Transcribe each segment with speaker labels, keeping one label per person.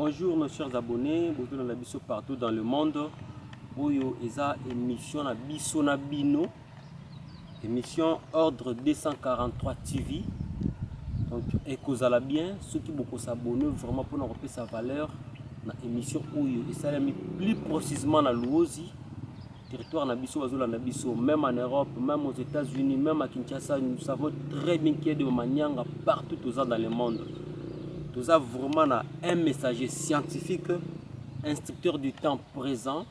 Speaker 1: Bonjour nos chers abonnés, bonjour dans la biso partout dans le monde. Oyo eza émission na biso na bino. Émission Ordre 243 TV. Donc ekozala bien ceux qui beaucoup s'abonner vraiment pour nous repérer sa valeur na émission Oyo et ça mis plus précisément na Luozi territoire na biso bazula na biso même en Europe, même aux États-Unis, même à Kinshasa, nous savons très bien qu'il y a des manianga partout dans le monde. Nous avons vraiment un messager scientifique, instructeur du temps présent.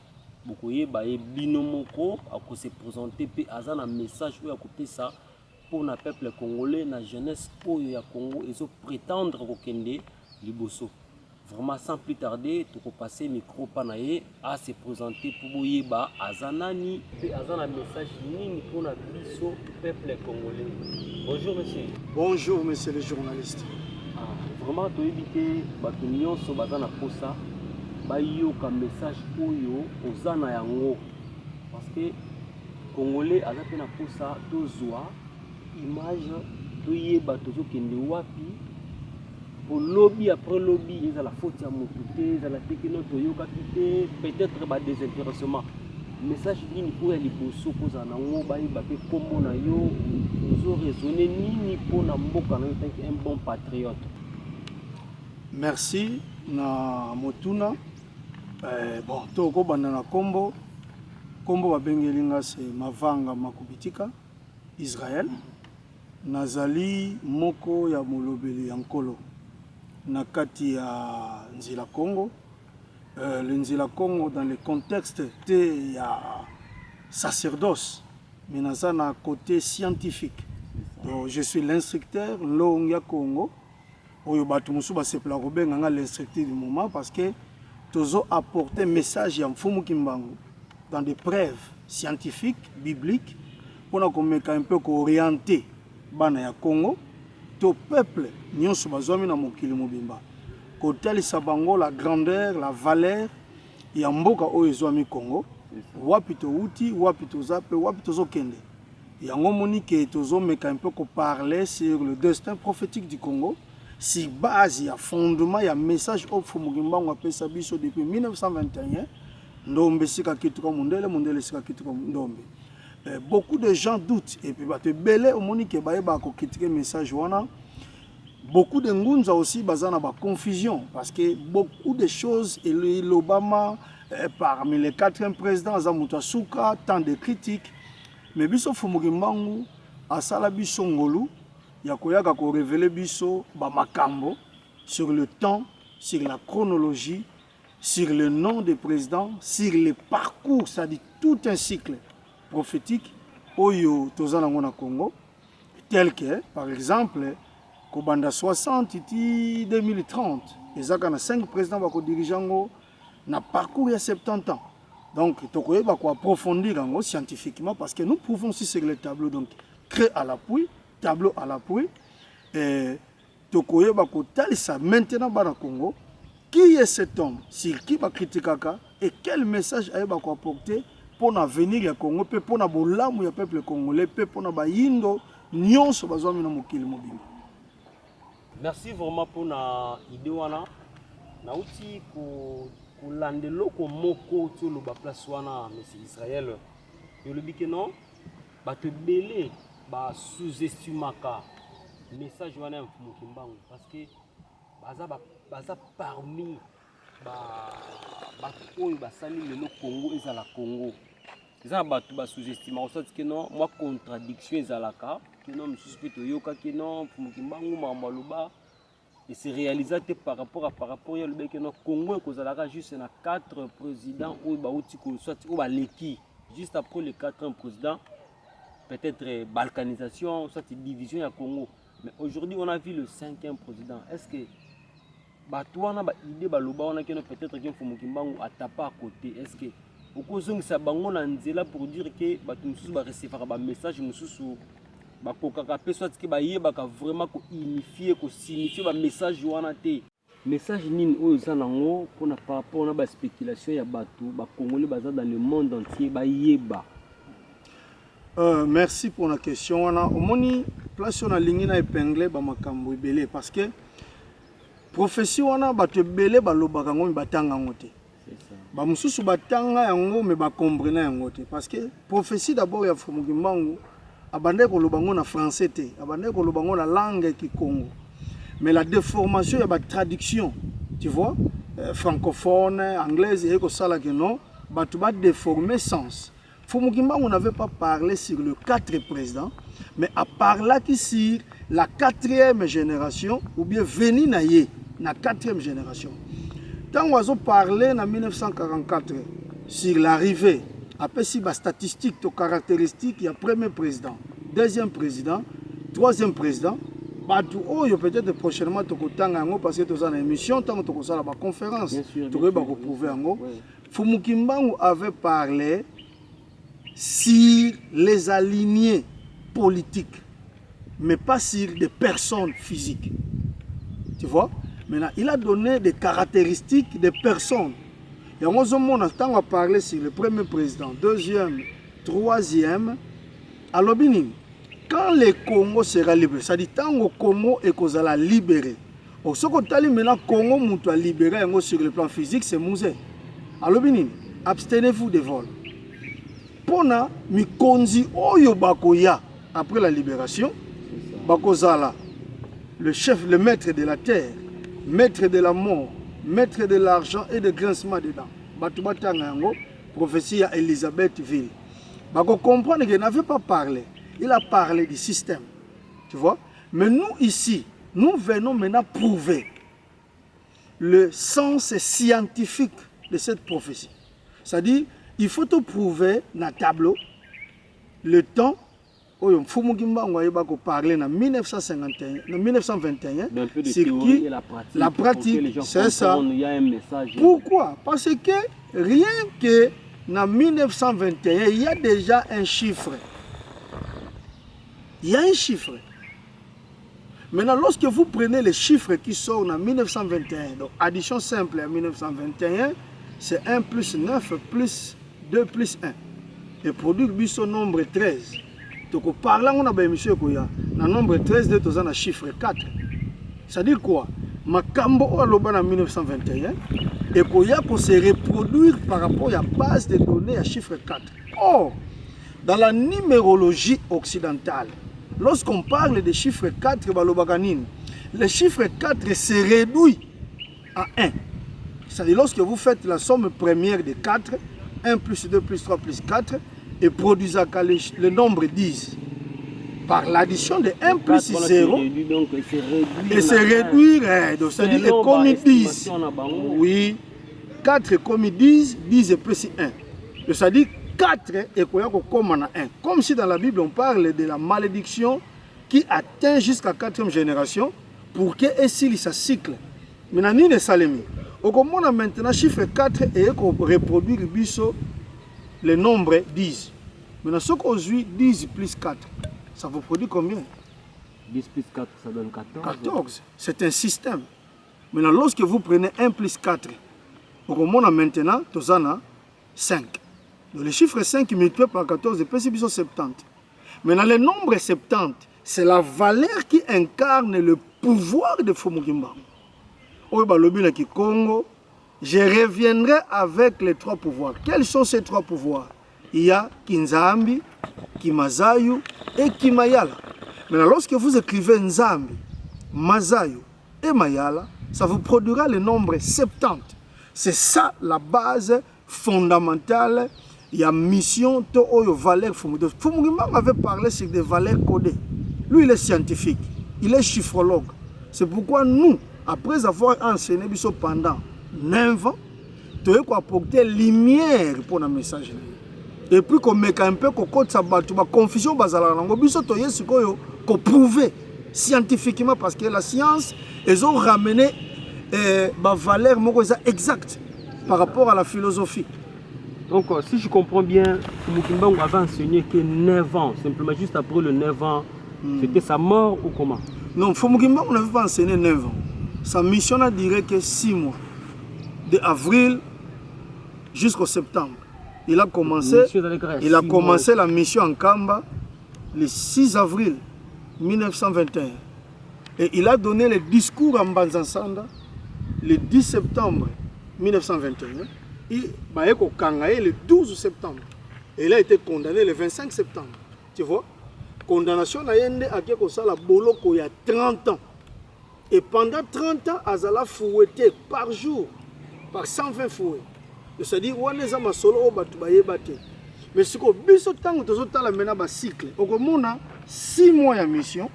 Speaker 1: Beaucoup de binomoko à se présenter puis azan un message où à côté ça pour le peuple congolais, la jeunesse au Congo, ils ont prétendre au Kende liboso. Vraiment sans plus tarder, tu peux passer micro panaye à se présenter pour boyeba azanani puis azan un message ni pour la biso peuple congolais. Bonjour monsieur.
Speaker 2: Bonjour monsieur le journaliste.
Speaker 1: Vraiment tu éviter bato nyonso baza na posa bayoka message oyo ozana yango parce que congolais aza pe na posa tozwa image toyeba tozokende wapi pour lobby après lobby ezala faute ya motu te ezala te kino toyokaki te peut-être ba désintéressement message nini po ya liboso kozala nango bayeba pe kombo na yo ozoraisonner nini mpona mboka na yo tant un bon patriote.
Speaker 2: Merci na motuna. Bon, toko banda na kombo babengelinga se Mavanga Makubitika Israël. Nazali moko ya molobeli ya nkolo na kati ya Nzila Congo. Le Nzila Congo dans le contexte te ya sacerdoce, mais naza na côté scientifique. Donc je suis l'instructeur Longia Congo. Oyo batu musu basepela kobenga nga l'instructeur du moment parce que tozo apporter message ya mfumu kimbangu dans des preuves scientifiques bibliques pour na komeka un peu orienter bana ya Congo to peuple nyonso bazwami na mokili mobimba kotalisa bango la grandeur la valeur ya mboka oyo ezwami Congo wapi to uti wapi toza pe wapi tozokende yango moni ke tozo meka un peu ko parler sur le destin prophétique du Congo. Si base, il y a fondement, il y a message au Fumugimba, on appelle ça biso depuis 1921. Ndombe sika kituka mundele, mundele sika kituka ndombe. Beaucoup de gens doutent et puis te belé au moni ke baye ba ko kitike message wana. Beaucoup de ngunza aussi bazana ba confusion parce que beaucoup de choses et l'Obama parmi les 4 présidents Zamuta Souka tant de critiques mais biso Fumugimba asala biso ngolu. Yakoyaka ko révéler biso ba makambo sur le temps, sur la chronologie, sur le nom des présidents, sur le parcours, c'est-à-dire tout un cycle prophétique oyo tozana ngona Congo tel que par exemple kobanda 60 iti 2030 ezaka na 5 présidents bako dirigeango na parcours ya 70 ans. Donc tokoyeba ko approfondir ngo scientifiquement parce que nous prouvons aussi sur le tableau donc créé à l'appui tableau à l'appui et tokoyeba ko talisa maintenant bana Congo qui est cet homme sur qui ba critikaka et quel message ayeba ko apporter pour l'avenir ya Congo pe pour na bolamu ya peuple congolais pe pour na bayindo nyonso bazwami na mokili mobimba.
Speaker 1: Merci vraiment pour na idée wana na uti ko landelo ko moko to lo ba place wana monsieur Israël yo le bikeno ba te belé ba sous-estimaka message wana mfumu kimbangu parce que baza parmi ba oyo basali le Congo ezala Congo ezala batu ba sous-estimaka ça que non moi contradiction ezalaka que non monsieur peut yoka que non mfumu kimbangu maloba et c'est réalisé par rapport à le que non Congo ekozalaka juste na 4 présidents oyo ba uti ko soit o ba leki juste après les 4 présidents. Peut-être balkanisation, soit division à Congo. Mais aujourd'hui, on a vu le 5e président. Est-ce que Batouana ba idée baloba on a peut-être qu'il faut mukimbangu à taper à côté. Est-ce que au cause ça bango na nzela pour dire que batu mususu ba recevoir ba message mususu ba kokaka pe soit que ba yeba ka vraiment ko unifier ko signifier ba message wana te. Message nini oyo za nango pona par rapport na ba spéculation ya batu ba congolais baza dans le monde entier ba yeba.
Speaker 2: Merci pour la question. On a place on a ligné na épinglé ba makambo ebele parce que prophétie wana bato ebele balobaka yango me batanga yango te. Bamosusu batanga yango me bakomprena yango te. Parce que prophétie d'abord ya Fumu Kimbangu abandaki koloba yango na français te, abandaki koloba yango na langue kikongo. Mais la déformation, il y a la traduction, tu vois, francophone, anglaise, et ça que non, tu vas déformer sens. Fumu Kimbangu n'avait pas parlé sur le 4 présidents, mais à parler sur la 4e génération, ou bien venir naïe, la 4e génération. Tant qu'on a parlé en 1944 sur l'arrivée, après si la statistique, les caractéristiques, il y a premier président, deuxième président, troisième président. Peut-être prochainement parce que tu as une émission, tu as une conférence, tu vas prouver. Fumu Kimbangu avait parlé sur les alignés politiques, mais pas sur des personnes physiques. Tu vois? Maintenant, il a donné des caractéristiques des personnes. Et on a parlé sur le premier président, deuxième, troisième, à l'Obinin. Quand le Congo sera libéré, ça dit tant le Congo est libéré. Ce qu'on a maintenant, Congo est libéré sur le plan physique, c'est musée. Alors, abstenez-vous de vol. Pona mikonzi oyo bakoya après la libération, bakozala le chef, le maître de la terre, maître de la mort, maître de l'argent et de grincement dedans. Batubatanga yango, prophétie à Elisabethville. Bako comprendre qu'il n'avait pas parlé. Il a parlé du système, tu vois. Mais nous ici, nous venons maintenant prouver le sens scientifique de cette prophétie. C'est-à-dire, il faut te prouver dans le tableau le temps où Fumu Kimbangu a parlé en 1921, c'est qui la pratique, c'est ça. Pourquoi? Parce que rien que en 1921, il y a déjà un chiffre. Il y a un chiffre. Maintenant, lorsque vous prenez les chiffres qui sont en 1921, donc addition simple en 1921, c'est 1 plus 9 plus 2 plus 1. Et produit le nombre 13. Donc, parlant on a bien monsieur Koya, le nombre 13 de tous le chiffre 4. C'est-à-dire quoi? Makambo ou en 1921, et Koya pour se reproduire par rapport à la base de données à chiffre 4. Or, dans la numérologie occidentale, lorsqu'on parle de chiffre 4, le chiffre 4 se réduit à 1. C'est-à-dire lorsque vous faites la somme première de 4, 1 plus 2 plus 3 plus 4, et produisez le nombre 10. Par l'addition de 1 plus 0, et se réduire, c'est-à-dire comme 10. Oui, 4 comme 10, 10 plus 1. C'est-à-dire 4 et comme 1. Comme si dans la Bible on parle de la malédiction qui atteint jusqu'à 4e génération pour que et sa cycle. Maintenant, ni les salemi. Au moment maintenant chiffre 4 et reproduire le nombre 10. Maintenant, ce qu'on suit 10 plus 4, ça vous produit combien?
Speaker 1: 10 plus 4, ça donne 14.
Speaker 2: 14. C'est un système. Maintenant, lorsque vous prenez 1 plus 4, au moment maintenant, vous avez 5. Donc, le chiffre 5 multiplié par 14, c'est 70. Maintenant, le nombre 70, c'est la valeur qui incarne le pouvoir de Fumu Kimbangu. Au Congo, je reviendrai avec les 3 pouvoirs. Quels sont ces 3 pouvoirs? Il y a Kinzambi, Kimazayu et Kimayala. Maintenant, lorsque vous écrivez Nzambi, Mazayu et Mayala, ça vous produira le nombre 70. C'est ça la base fondamentale. Il y a mission de valeurs. Fumu Kimbangu avait parlé sur des valeurs codées. Lui, il est scientifique, il est chiffrologue. C'est pourquoi nous, après avoir enseigné pendant 9 ans, nous avons apporté lumière pour le message. Et puis, qu'on met un peu de confusion, qu'on prouver scientifiquement, parce que la science, ils ont ramené ma valeur exacte par rapport à la philosophie.
Speaker 1: Donc, si je comprends bien, Fumu Kimbangu avait enseigné que 9 ans, simplement juste après le 9 ans, c'était sa mort ou comment?
Speaker 2: Non, Fumu Kimbangu n'avait pas enseigné 9 ans. Sa mission a duré que 6 mois. De avril jusqu'au septembre. Il a commencé la mission en Kamba le 6 avril 1921. Et il a donné le discours en Banzansanda le 10 septembre 1921 et Bayeko Kangaye le 12 septembre. Et il a été condamné le 25 septembre. Tu vois? Condamnation na yende a quelque chose la boloko il y a 30 ans. Et pendant 30 ans, Azala fouetté par jour, par 120 fouets. C'est-à-dire, on est en solo au batubaye bate. Mais ce que biso tango tozo tala mena ba cycle. Au monde 6 mois de mission,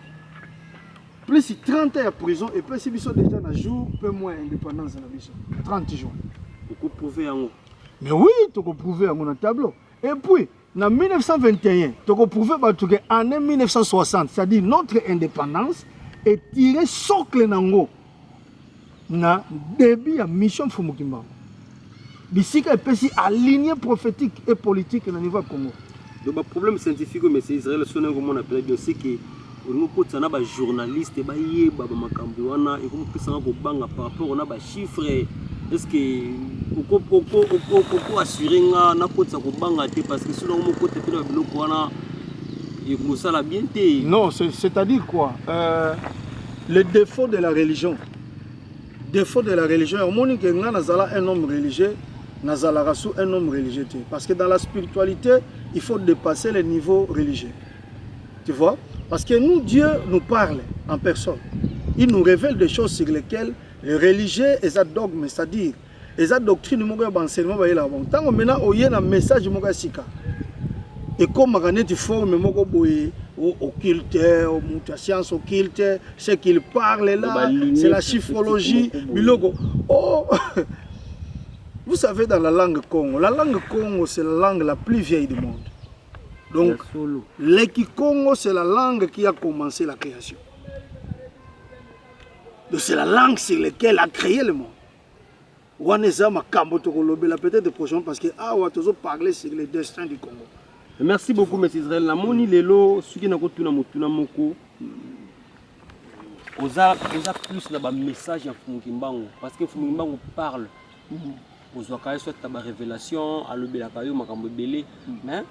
Speaker 2: plus 30 ans de prison et plus biso déjà na jour peu moins indépendance na biso. 30 jours.
Speaker 1: Vous prouver en
Speaker 2: Mais oui, tu peux prouver à mon tableau. Et puis, en 1921, tu peux prouver qu'en 1960, c'est-à-dire notre indépendance, est tiré socle nango na début de mission Fumukimba. D'ici qu'il y a aligné prophétique et politique au niveau du Congo.
Speaker 1: Donc le problème scientifique mais c'est Israël sonne comme on appelle bien c'est que on peut ça na ba journaliste ba yeba ba makambi wana et comme ça na ko banga par rapport on a ba chiffres est-ce que oko assurer nga na ko ça ko banga te parce que sinon on côté pe na biloko wana et comme ça la bien te.
Speaker 2: Non, c'est-à-dire quoi? Le défaut de la religion. Défaut de la religion, au monde que nga nazala un homme religieux, nazala rassou un homme religieux. Parce que dans la spiritualité, il faut dépasser les niveaux religieux. Tu vois? Parce que nous, Dieu nous parle en personne. Il nous révèle des choses sur lesquelles les religieux et les dogmes, c'est-à-dire les doctrines, les enseignements, tant que maintenant, il y a un message sika. Et comme tu formes occulte, la science occulte, ce qu'il parle là, c'est la chiffrologie. Oh, vous savez, dans la langue Congo, c'est la langue la plus vieille du monde. Donc, le Congo, c'est la langue qui a commencé la création. Donc, c'est la langue sur laquelle a créé le monde. Peut-être prochain parce que on va parler sur le destin du Congo.
Speaker 1: Merci beaucoup, M. Israël. La moni lelo, ce qui n'a pas moko, osa plus na ba message en Fumukimbango parce que Fumukimbango parle. Osa kaya soit ta révélation, alobe la kayo makambo belé, mais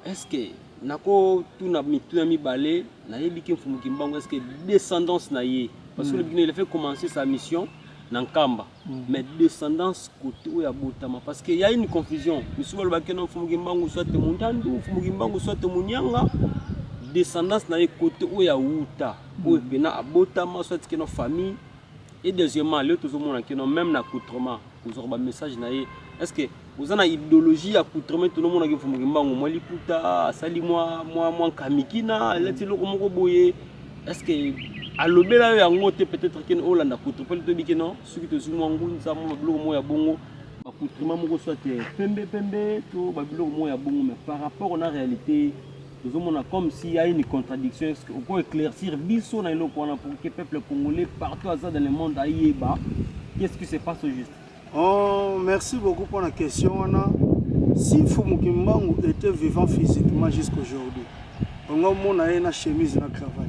Speaker 1: est-ce que nako tuna mi balé, na yebi ke Fumukimbango est-ce que descendance na ye parce que le Guinée il a fait commencer sa mission Nankamba, mais descendance côté où il y a Boutama parce qu'il y a une confusion. Monsieur le Bakeno Fumukimbango soit Mundandu, Fumukimbango soit Munyanga, descendance na côté où il y a Outa, où il y a Boutama soit que nos familles et deuxièmement les autres monde qui n'ont même accoutrement, vous aurez un message na est-ce que vous avez une idéologie accoutrement tout le monde qui Fumukimbango moi liputa sali moi kamikina là tu le komoko boye est-ce que alobela yango te peut-être que Hollande accoutrement to bikeno suki to zumo ngunza mo biloko mo ya bongo accoutrement moko soit pembe to biloko mo ya bongo mais par rapport à la réalité nous avons comme s'il y a une contradiction est-ce qu'on peut éclaircir biso na eloko wana pour que le peuple congolais partout dans le monde aïeba qu'est-ce qui se passe au juste?
Speaker 2: Oh, merci beaucoup pour la question. Si Fumukimbango était vivant physiquement jusqu'aujourd'hui, on a une chemise et une cravate.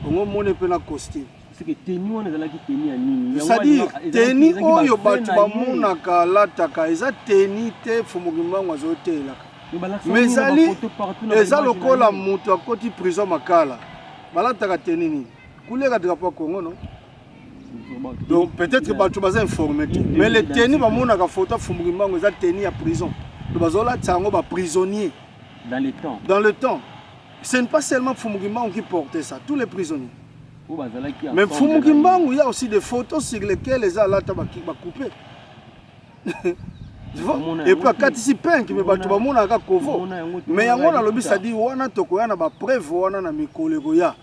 Speaker 2: On a un costume.
Speaker 1: C'est que tenue on est là qui tenue à nini.
Speaker 2: C'est-à-dire tenue oyo batu bamonaka lataka eza tenue te Fumukimbango azotela. Mais zali eza lokola mutu akoti prison makala. Balataka tenue nini. Couleur drapeau Congo non? Donc peut-être que batu baza informé. Mais les tenues bamonaka photo Fumukimbango eza tenue à prison. Bazola tsango ba prisonnier
Speaker 1: dans le temps.
Speaker 2: Dans le temps. Ce n'est pas seulement Fumukimbango qui portait ça, tous les prisonniers. Mais Fumukimbango, il y a aussi des photos sur lesquelles les gens sont coupés. Et puis, quand ils peignent, ils sont coupés. Mais il y a un lobby qui dit qu'il y a des preuves,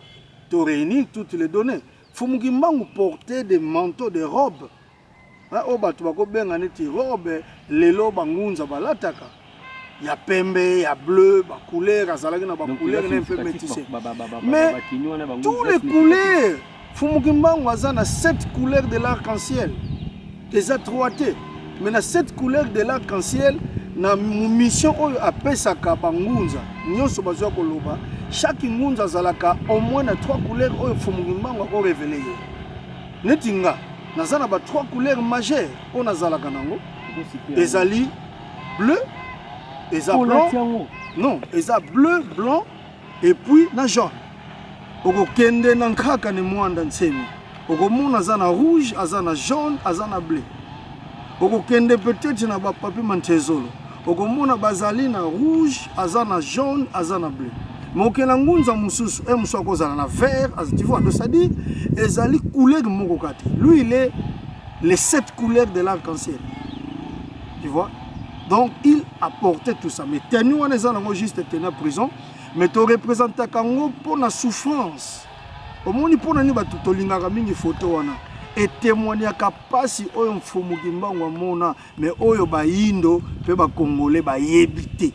Speaker 2: tu réunis toutes les données. Fumukimbango portait des manteaux, des robes. Les il y a pembe, il y a bleu, il y a couleur, il y a couleur un peu métissée. Mais tous les couleurs, Fumukimbango a 7 couleurs de l'arc-en-ciel. Les a 3T. Mais dans 7 couleurs de l'arc-en-ciel, dans la mission à Pesaka Bangunza, chaque ngunza a au moins 3 couleurs que Fumukimbango a révélées. Netinga, nous avons 3 couleurs majeures. On a ezali bleu. Et ça blanc, non, et ça bleu, blanc, et puis na jaune. Oko kende na nkaka ne mwanda nsemi. okomona aza na rouge, aza na jaune, aza na bleu. Okokende peut-être na ba papier mantezolo. Okomona bazali na rouge, aza na jaune, aza na bleu. Mais okena ngunza mususu, musu akozala na vert, tu vois, donc ça dit ezali couleur moko kati. Lui il est les 7 couleurs de l'arc-en-ciel. Tu vois? Donc il apportait tout ça. Mais tenu on est en juste tenu en prison, mais tu représentes Kango pour la souffrance. Au moins pour nani ba tutolingaka mingi photo wana. Et témoigner kapasi oyo mfumuki mbango mona, mais oyo ba indo pe ba congolais ba yebité.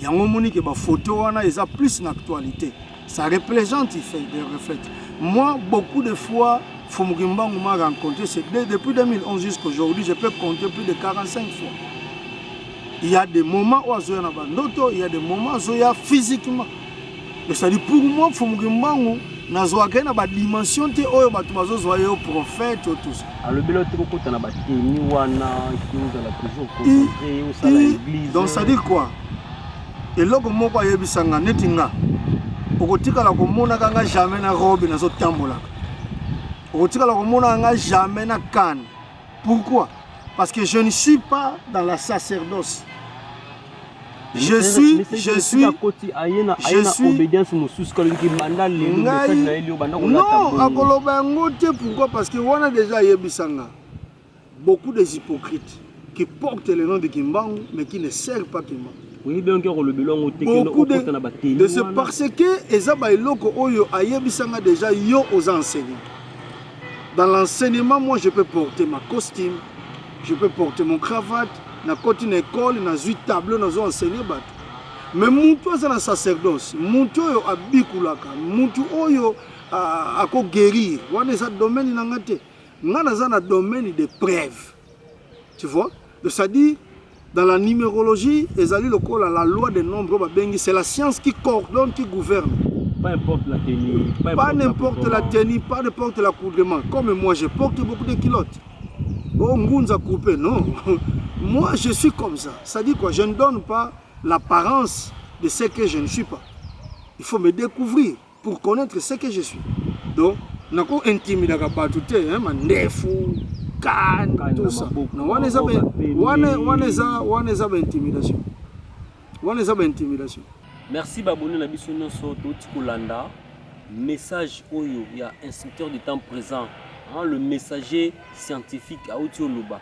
Speaker 2: Yango moni que ba photo wana eza plus une actualité. Ça représente, il fait des reflètes. Moi beaucoup de fois Fumuki Mbangu m'a rencontré, c'est depuis 2011 jusqu'à aujourd'hui, je peux compter plus de 45 fois. Il y a des moments où Azoya n'a pas d'auto, il y a des moments où Azoya physiquement. C'est-à-dire pour moi, Fumuki Mbangu n'a pas de dimension, il y a un prophète, tout ça.
Speaker 1: Alors, le bilan de la bataille,
Speaker 2: donc ça dit quoi? Et là, comme moi, je suis netinga. Okotika la komona kanga jamais na robe na zo tambola. Okotika la komona kanga jamais na canne. Pourquoi? Parce que je ne suis pas dans la sacerdoce. Je suis
Speaker 1: obédience
Speaker 2: non, akoloba ngote pourquoi? Parce que on a déjà yebisanga beaucoup des hypocrites qui portent le nom de Kimbangu mais qui ne servent pas Kimbangu. Beaucoup de c'est parce que Ezaba Eloko Oyo ayebisanga déjà yo aux enseignants. Dans l'enseignement, moi je peux porter ma costume, je peux porter mon cravate, na côté une école, na 8 tableaux, na zo enseigner bat. Mais mutu c'est la sacerdoce, mutu oyo abikulaka, mutu oyo ako guérir. Wana ça domaine nangate. Ngana za na domaine de preuve. Tu vois? Donc ça dit dans la numérologie, la loi des nombres, c'est la science qui coordonne, qui gouverne.
Speaker 1: Pas n'importe la tenue.
Speaker 2: Pas n'importe la tenue, pas n'importe l'accoutrement. Comme moi, je porte beaucoup de culottes. Oh, Ngunza coupé, non. Moi, je suis comme ça. Ça dit quoi? Je ne donne pas l'apparence de ce que je ne suis pas. Il faut me découvrir pour connaître ce que je suis. Donc, je ne suis pas intimidé par tout le monde. Tout ça. On est intimidation.
Speaker 1: Merci Babouni na biso nyonso toti kolanda message oyo ya instructeur du temps présent, hein, le messager scientifique Aouti Oloba.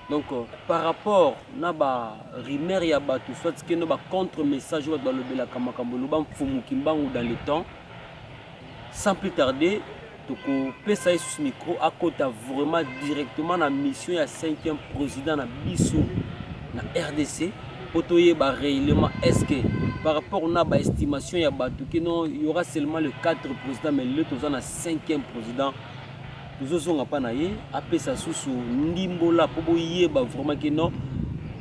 Speaker 1: Donc par rapport na ba rumeur ya bato soit que no ba contre message wa balobela kamakambo loba mfumuki mbangu dans le temps, sans plus tarder toko pesa sous micro à côté vraiment directement la mission ya 5e président na biso na RDC potoye ba réellement est-ce que par rapport à ba estimation ya bato que non il y aura seulement le 4 président mais le toza na 5e président nous sommes pas na ye a pesa sous ndimbola po boyeba vraiment que non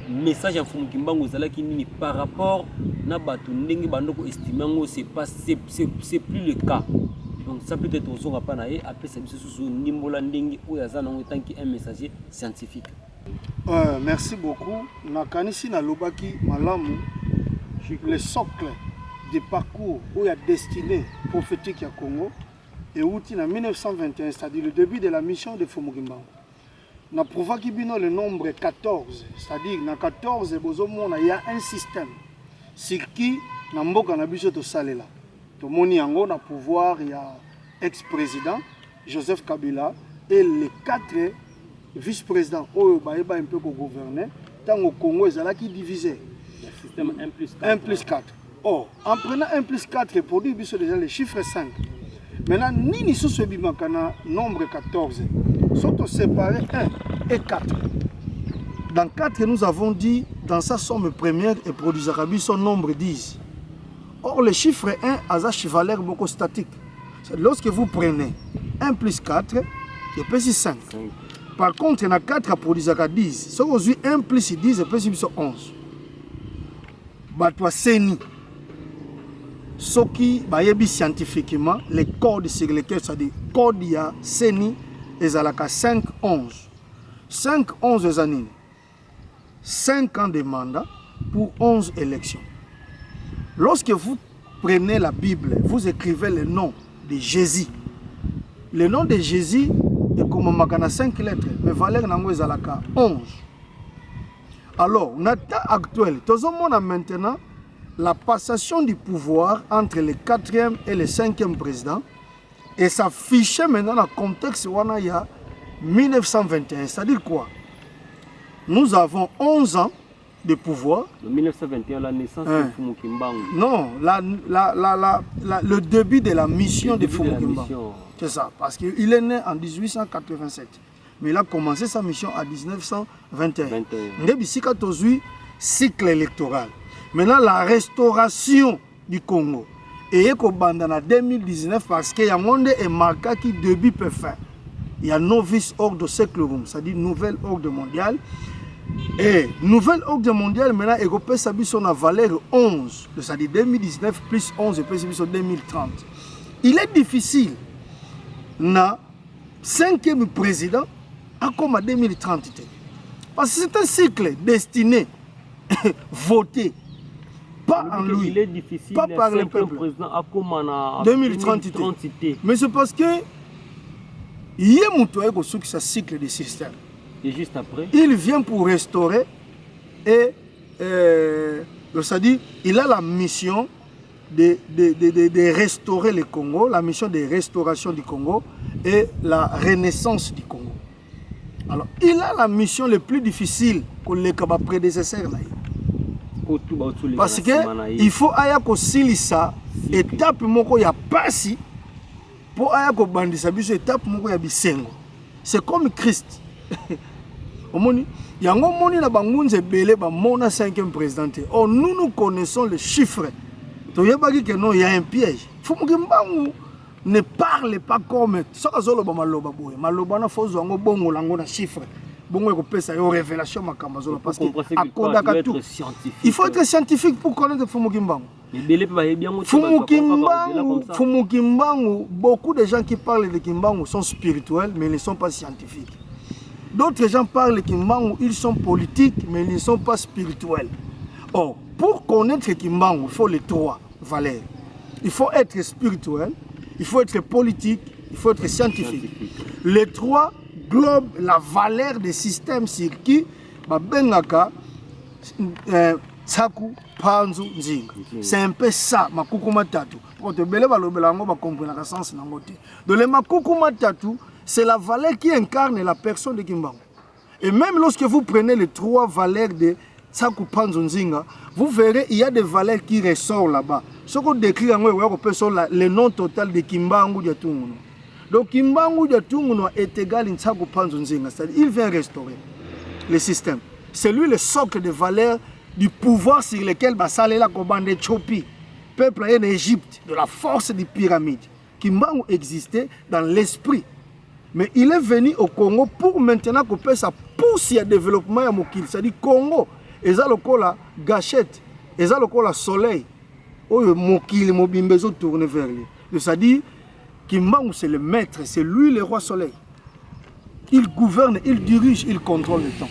Speaker 1: message en Fumuki Mbangu zalaki nini par rapport na bato ndenge bandoko estimer ngo c'est plus le cas. Donc ça peut être aussi rapanaé après ça sous nimbola ndingi ou yazana en tant qu'un messager scientifique.
Speaker 2: Merci beaucoup. Nakanisi na lobaki malamu le socle du parcours où il y a destiné prophétique à Congo et outil en 1921, c'est-à-dire le début de la mission de Fumuki Mbangu. Na prouva ki bino le nombre 14, c'est-à-dire na 14 bozomona il y a un système sur qui na mboka na biso to salela. Tout le monde yango na pouvoir, il y a ex-président Joseph Kabila et les 4 vice-présidents où il y a un peu gouverner. Tant au Congo, ils ont divisé.
Speaker 1: Le système
Speaker 2: 1 plus 4. Or, en prenant 1 plus 4, les produits sont déjà le chiffre 5. Maintenant, ni sous ce bimakana nombre 14 sont séparés 1 et 4. Dans 4, nous avons dit, dans sa somme première et produit arabe, son nombre 10. Or, le chiffre 1 a un valeur beaucoup statique. Lorsque vous prenez 1 plus 4, il peut être 5. Par contre, il y a 4 à produire 10. Si vous avez 1 plus 10, il peut être 11. C'est ce qui est scientifiquement les codes sur lesquels ça dit code il y a Seni et Zalaka 5 11. 5 11 années. 5 ans de mandat pour 11 élections. Lorsque vous prenez la Bible, vous écrivez le nom de Jésus le nom de Jésus est comme makana 5 lettres, mais valeur nango ezalaka 11. Alors, on a temps actuel, tout le monde a maintenant la passation du pouvoir entre le 4e et le 5e président, et ça fichait maintenant dans le contexte où il y a 1921. C'est-à-dire quoi? Nous avons 11 ans de pouvoir.
Speaker 1: En 1921, la naissance de Fumu Kimbangu.
Speaker 2: Non, le début de la mission de Fumu Kimbangu. C'est ça, parce qu'il est né en 1887. Mais il a commencé sa mission en 1921. Il a eu cycle électoral. Maintenant, la restauration du Congo. Et il en 2019 parce qu'il y a un monde est marqué qui début peut faire. Il y a novice ordre siècle room, c'est-à-dire nouvelle ordre mondiale. Et nouvelle ordre mondiale, maintenant, il peut s'habiller sur la valeur 11, c'est-à-dire 2019 plus 11 et puis sur 2030. Il est difficile, na 5e président, à comme à 2030. Parce que c'est un cycle destiné, voté, pas en lui,
Speaker 1: il est difficile,
Speaker 2: pas par le peuple.
Speaker 1: Président à comme en
Speaker 2: 2030. Mais c'est parce que il y a un cycle de système.
Speaker 1: Et juste après,
Speaker 2: il vient pour restaurer et c'est-à-dire il a la mission de restaurer le Congo, la mission de restauration du Congo et la renaissance du Congo. Alors, il a la mission la plus difficile que les prédécesseurs. Parce qu'il faut que ça étape moko ya pasi pour que bandisa biso étape moko ya bisengo. C'est comme Christ. Omoni yango moni na bangunze belé ba mona 5e président. Oh, nous connaissons les chiffres. Toyebaki que non, il y a un piège. Fumukimbangu ne parle pas comme ça zolo ba maloba boye. Maloba na fozo ngo bongo lango na chiffre. Bongo ko pesa yo révélation makamba zolo parce que akodaka tout. Il faut être scientifique pour connaître Fumukimbangu. Fumukimbangu, beaucoup de gens qui parlent de Kimbangu sont spirituels mais ils ne sont pas scientifiques. D'autres gens parlent de Kimbangu, ils sont politiques mais ils ne sont pas spirituels. Or, pour connaître Kimbangu, il faut les 3 valeurs. Il faut être spirituel, il faut être politique, il faut être scientifique. Les 3 globent la valeur des systèmes sur qui Bengaka Tsaku Panzu Nzinga. C'est un peu ça, Makukuma Tatu. Pour te belé balobelango ba comprendre la sens nangote. Donc le Makukuma Tatu, c'est la valeur qui incarne la personne de Kimbangu. Et même lorsque vous prenez les 3 valeurs de Tsaku Panzu Nzinga, vous verrez il y a des valeurs qui ressortent là-bas. Ce qu'on décrit en le nom total de Kimbangu de Tunguno. Donc Kimbangu de Tunguno est égal à Tsaku Panzu Nzinga, c'est-à-dire il vient restaurer le système. C'est lui le socle de valeurs du pouvoir sur lequel Basalela Kobande Chopi, peuple en Égypte, de la force des pyramides. Kimbangu existait dans l'esprit. Mais il est venu au Congo pour maintenant que ça pousse le développement à Mokil. C'est-à-dire Congo, ils ont la gâchette, ils ont la soleil. Mokil, Mobimbezo tourne vers lui. C'est-à-dire Kimbangu c'est le maître, c'est lui le roi soleil. Il gouverne, il dirige, il contrôle le temps.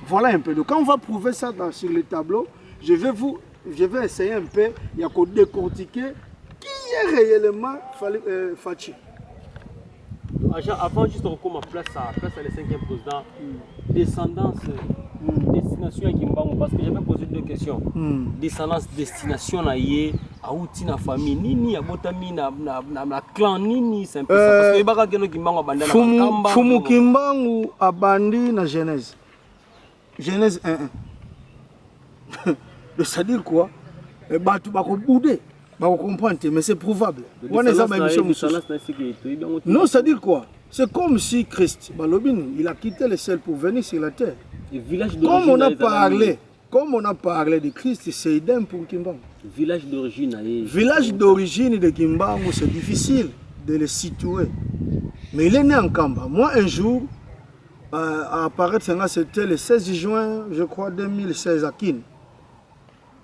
Speaker 2: Voilà un peu. Donc quand on va prouver ça sur le tableau, je vais essayer un peu de décortiquer qui est réellement Fachi.
Speaker 1: Avant juste de recommencer place à le 5e président, descendance, destination à Kimbangu, parce que j'avais posé 2 questions. Descendance, destination à Yé, à outil na famille, nini, à botami, na clan, nini, c'est un peu ça. Parce que les bagages de Kimbangu à Bandana.
Speaker 2: Fumu Kimbangu à Bandi na Genèse. Genèse 1.1. C'est-à-dire quoi? Tu vas comprendre, mais c'est prouvable. Non, c'est-à-dire quoi? C'est comme si Christ, il a quitté le ciel pour venir sur la terre. Comme on a parlé de Christ, c'est idem pour Kimbangu.
Speaker 1: Village
Speaker 2: d'origine de Kimbangu, c'est difficile de le situer. Mais il est né en Kamba. Moi, un jour, à apparaître, c'était le 16 juin, je crois, 2016 à Kin.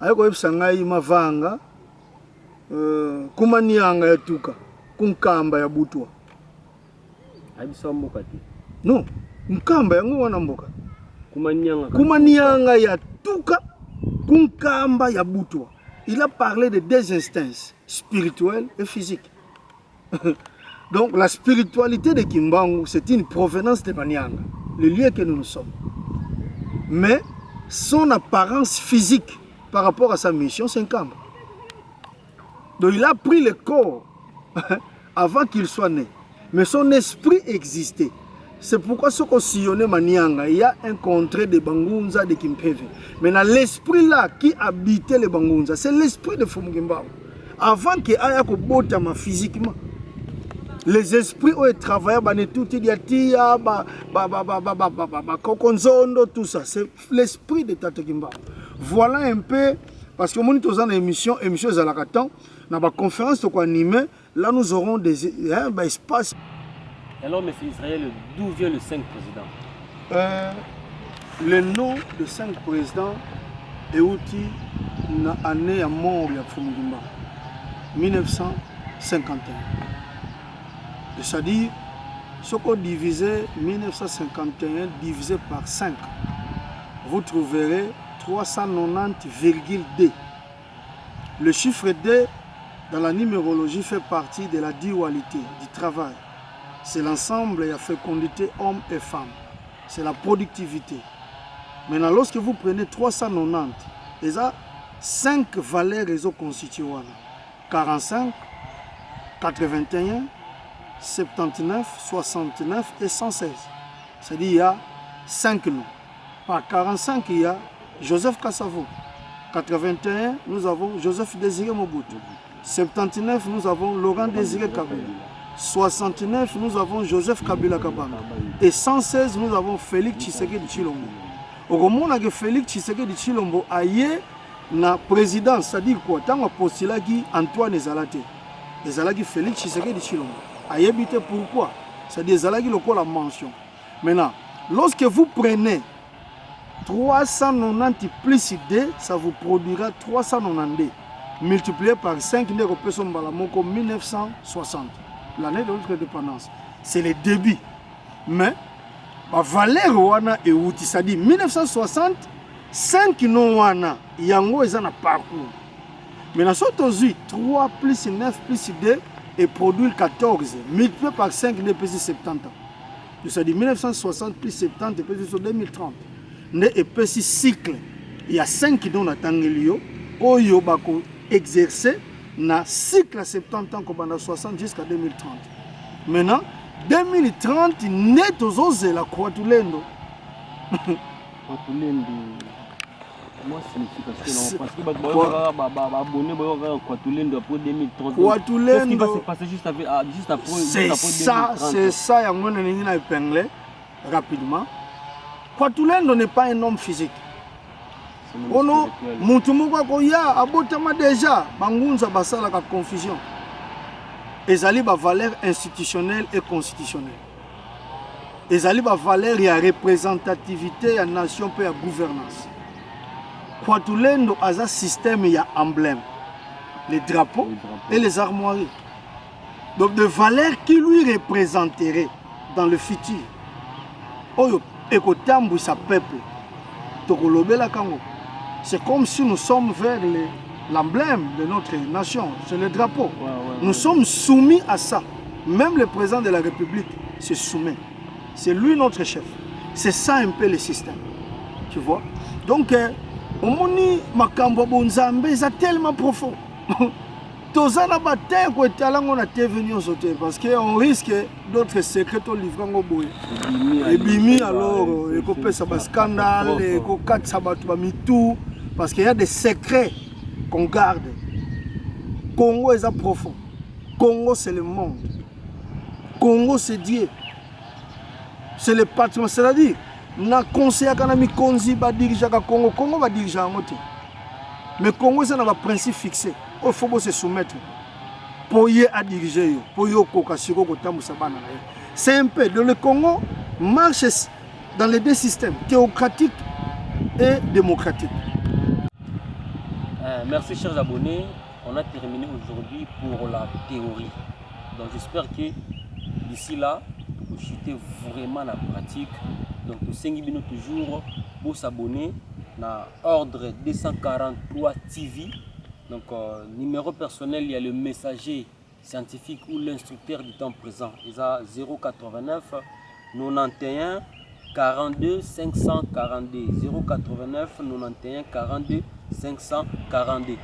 Speaker 2: Ayo Sangai Mavanga, Kumanianga ya Tuka, Kunkamba ya Butwa. Non, Nkamba ya Ngwana Mboka. Kumanianga ya Tuka, Kunkamba ya Butwa. Il a parlé de 2 instances, spirituelles et physiques. Donc la spiritualité de Kimbangu, c'est une provenance de Banyanga, le lieu que nous sommes. Mais son apparence physique par rapport à sa mission, c'est un camp. Donc il a pris le corps avant qu'il soit né. Mais son esprit existait. C'est pourquoi ce qu'on sillonnait Manianga, il y a un contrée de Bangunza de Kimpeve. Maintenant, l'esprit là qui habitait les Bangunza, c'est l'esprit de Fumugimba. Avant qu'il y ait physiquement, les esprits ont travaillé, tout ça. C'est l'esprit de Tata Kimba. Voilà un peu, parce que nous avons une émission Zalakatan, dans la conférence qu'on anime, là nous aurons des espaces.
Speaker 1: Alors, M. Israël, d'où vient le 5 président?
Speaker 2: Le nom de 5 présidents est outil dans l'année à mort de Fumugimba, 1951. C'est-à-dire, ce qu'on divisait 1951 divisé par 5, vous trouverez 390,2. Le chiffre D dans la numérologie fait partie de la dualité du travail. C'est l'ensemble et la fécondité homme et femme. C'est la productivité. Maintenant, lorsque vous prenez 390, il y a 5 valeurs réseaux constituants. 45, 81, 79, 69 et 116. C'est-à-dire qu'il y a 5 noms. Par 45, il y a Joseph Kassavo. 81, nous avons Joseph Désiré Mobutu. 79, nous avons Laurent Désiré Kabila. 69, nous avons Joseph Kabila Kabana. Et 116, nous avons Félix Tshisekedi Tshilombo. Au moment où Félix Tshisekedi Tshilombo a eu la présidence, c'est-à-dire quoi? Tant que postulat qui Antoine Ezalate. Ezalaki Félix Tshisekedi Tshilombo. A évité pourquoi? C'est-à-dire Ezalaki la mention. Maintenant, lorsque vous prenez 390 plus D, ça vous produira 392. Multiplié par 5, 1960. L'année de notre indépendance. C'est le début. Mais, la valeur wana est outil. C'est-à-dire 1960, 5 non wana, yango est un parcours. Maintenant, si 3 plus 9 plus 2 et produit 14, multiplié par 5, il est 70 ans. C'est-à-dire 1960 plus 70 et 2030. Et puis cycle, il y a 5 qui donnent à Tangelio, où il y a exercé dans cycle à 70 ans, comme 60 jusqu'à 2030. Maintenant, 2030, net aux os la Kwatulendo.
Speaker 1: Kwatulendo. Moi, signification. Parce que Kwatulendo après 2030. Qu'est-ce qui va se passer juste après 2030?
Speaker 2: C'est ça, il y a un épinglé rapidement. Kwatulendo n'est pas un homme physique. Oh non, Moutoumouka Koya, Abotama déjà, Bangunza Basala la confusion. Ezali ba valeur institutionnelle et constitutionnelle. Ezali ba valeur et représentativité et nation et gouvernance. Kwatulendo a un système et emblème, les drapeaux et les armoiries. Donc des valeurs qui lui représenteraient dans le futur. Oyo ekotambu sa peuple. Tokolobela Kango. C'est comme si nous sommes vers l'emblème de notre nation, c'est le drapeau. Nous sommes soumis à ça. Même le président de la République se soumet. C'est lui notre chef. C'est ça un peu le système. Tu vois? Donc, au moni makambo bonzambe, c'est tellement profond. Tozana bataille ko etalango na TV sauter parce qu'on risque d'autres secrets au livre ngo boye. Et bimi alors et ko pesa ba scandale et ko katsa batu ba mitou parce qu'il y a des secrets qu'on garde. Congo est profond. Congo c'est le monde. Congo c'est Dieu. C'est le patrimoine, c'est-à-dire na conseil kana mi konzi ba diriger ka Congo, Congo va diriger en moté. Mais Congo c'est un principe fixé. Il faut se soumettre pour y à diriger, pour y c'est un peu. Le Congo marche dans les deux systèmes, théocratique et démocratique.
Speaker 1: Merci chers abonnés. On a terminé aujourd'hui pour la théorie. Donc j'espère que d'ici là, vous chutez vraiment la pratique. Donc nous 5 minutes toujours pour s'abonner à Ordre 243 TV. Donc, numéro personnel, il y a le messager scientifique ou l'instructeur du temps présent. Ils ont 089 91 42 542. 089 91 42 542.